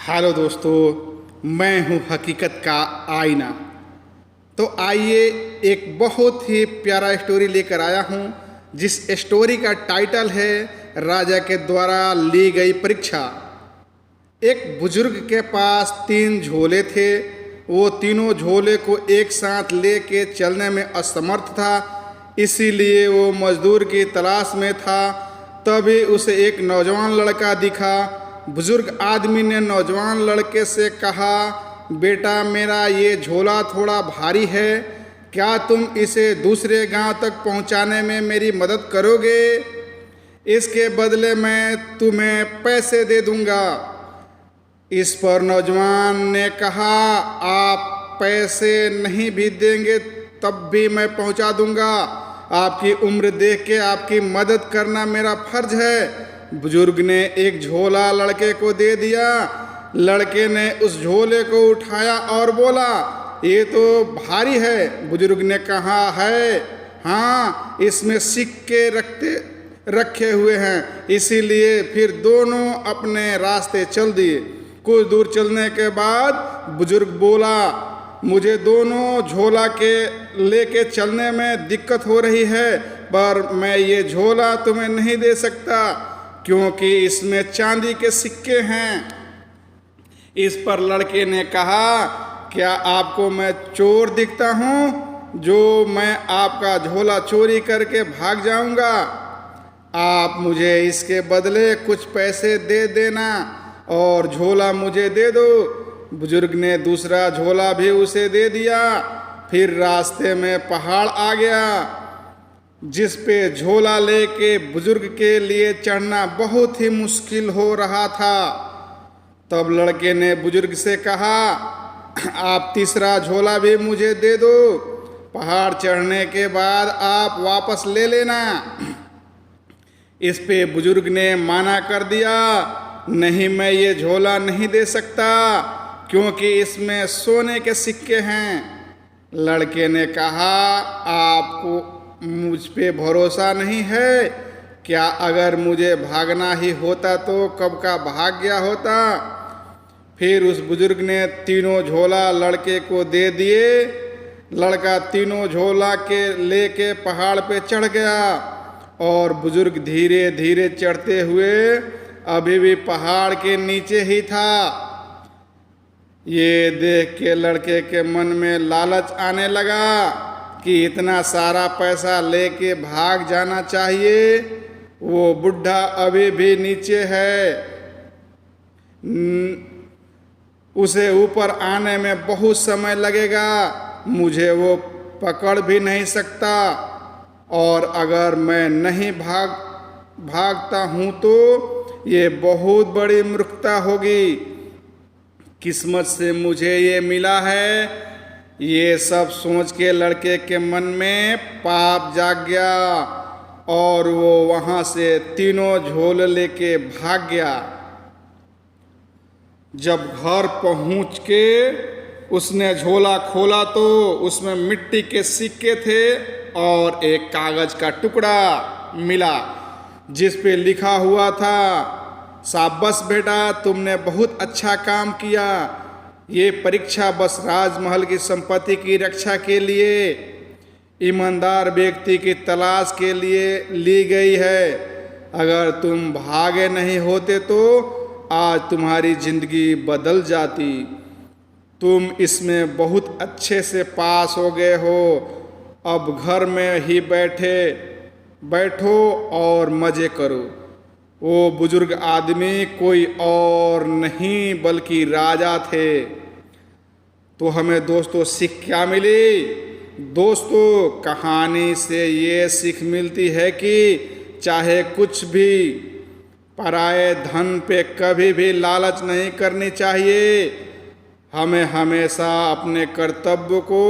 Hello दोस्तों, मैं हूं हकीकत का आईना। तो आइए एक बहुत ही प्यारा स्टोरी लेकर आया हूं, जिस स्टोरी का टाइटल है राजा के द्वारा ली गई परीक्षा। एक बुजुर्ग के पास 3 झोले थे। वो तीनों झोले को एक साथ लेके चलने में असमर्थ था, इसीलिए वो मजदूर की तलाश में था। तभी उसे एक नौजवान लड़का दिखा। बुजुर्ग आदमी ने नौजवान लड़के से कहा, बेटा मेरा ये झोला थोड़ा भारी है, क्या तुम इसे दूसरे गांव तक पहुंचाने में मेरी मदद करोगे? इसके बदले मैं तुम्हें पैसे दे दूंगा। इस पर नौजवान ने कहा, आप पैसे नहीं भी देंगे तब भी मैं पहुंचा दूंगा। आपकी उम्र देख के आपकी मदद करना मेरा फर्ज है। बुजुर्ग ने एक झोला लड़के को दे दिया। लड़के ने उस झोले को उठाया और बोला, ये तो भारी है। बुजुर्ग ने कहा, है हाँ, इसमें सिक्के रखे हुए हैं। इसीलिए फिर दोनों अपने रास्ते चल दिए। कुछ दूर चलने के बाद बुजुर्ग बोला, मुझे दोनों झोला के लेके चलने में दिक्कत हो रही है, पर मैं ये झोला तुम्हें नहीं दे सकता क्योंकि इसमें चांदी के सिक्के हैं। इस पर लड़के ने कहा, क्या आपको मैं चोर दिखता हूँ जो मैं आपका झोला चोरी करके भाग जाऊंगा? आप मुझे इसके बदले कुछ पैसे दे देना और झोला मुझे दे दो। बुजुर्ग ने दूसरा झोला भी उसे दे दिया। फिर रास्ते में पहाड़ आ गया, जिस पे झोला लेके बुजुर्ग के लिए चढ़ना बहुत ही मुश्किल हो रहा था। तब लड़के ने बुजुर्ग से कहा, आप तीसरा झोला भी मुझे दे दो। पहाड़ चढ़ने के बाद आप वापस ले लेना। इस पे बुजुर्ग ने माना कर दिया, नहीं, मैं ये झोला नहीं दे सकता क्योंकि इसमें सोने के सिक्के हैं। लड़के ने कहा, आपको मुझ पे भरोसा नहीं है क्या? अगर मुझे भागना ही होता तो कब का भाग गया होता। फिर उस बुजुर्ग ने तीनों झोला लड़के को दे दिए। लड़का तीनों झोला के लेके पहाड़ पे चढ़ गया और बुजुर्ग धीरे धीरे चढ़ते हुए अभी भी पहाड़ के नीचे ही था। ये देख के लड़के के मन में लालच आने लगा कि इतना सारा पैसा लेके भाग जाना चाहिए। वो बुढ़ा अभी भी नीचे है, उसे ऊपर आने में बहुत समय लगेगा, मुझे वो पकड़ भी नहीं सकता, और अगर मैं नहीं भागता हूँ तो ये बहुत बड़ी मूर्खता होगी। किस्मत से मुझे ये मिला है। ये सब सोच के लड़के के मन में पाप जाग गया और वो वहाँ से तीनों झोले लेके भाग गया। जब घर पहुँच के उसने झोला खोला तो उसमें मिट्टी के सिक्के थे और एक कागज का टुकड़ा मिला, जिस पे लिखा हुआ था, शाबाश बेटा, तुमने बहुत अच्छा काम किया। ये परीक्षा बस राजमहल की संपत्ति की रक्षा के लिए ईमानदार व्यक्ति की तलाश के लिए ली गई है। अगर तुम भागे नहीं होते तो आज तुम्हारी जिंदगी बदल जाती। तुम इसमें बहुत अच्छे से पास हो गए हो। अब घर में ही बैठो और मज़े करो। वो बुजुर्ग आदमी कोई और नहीं बल्कि राजा थे। तो हमें दोस्तों सीख क्या मिली? दोस्तों, कहानी से ये सीख मिलती है कि चाहे कुछ भी, पराये धन पे कभी भी लालच नहीं करनी चाहिए। हमें हमेशा अपने कर्तव्य को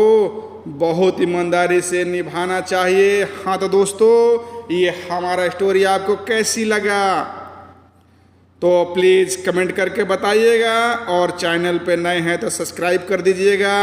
बहुत ईमानदारी से निभाना चाहिए। हाँ तो दोस्तों, ये हमारा स्टोरी आपको कैसी लगा तो प्लीज़ कमेंट करके बताइएगा, और चैनल पे नए हैं तो सब्सक्राइब कर दीजिएगा।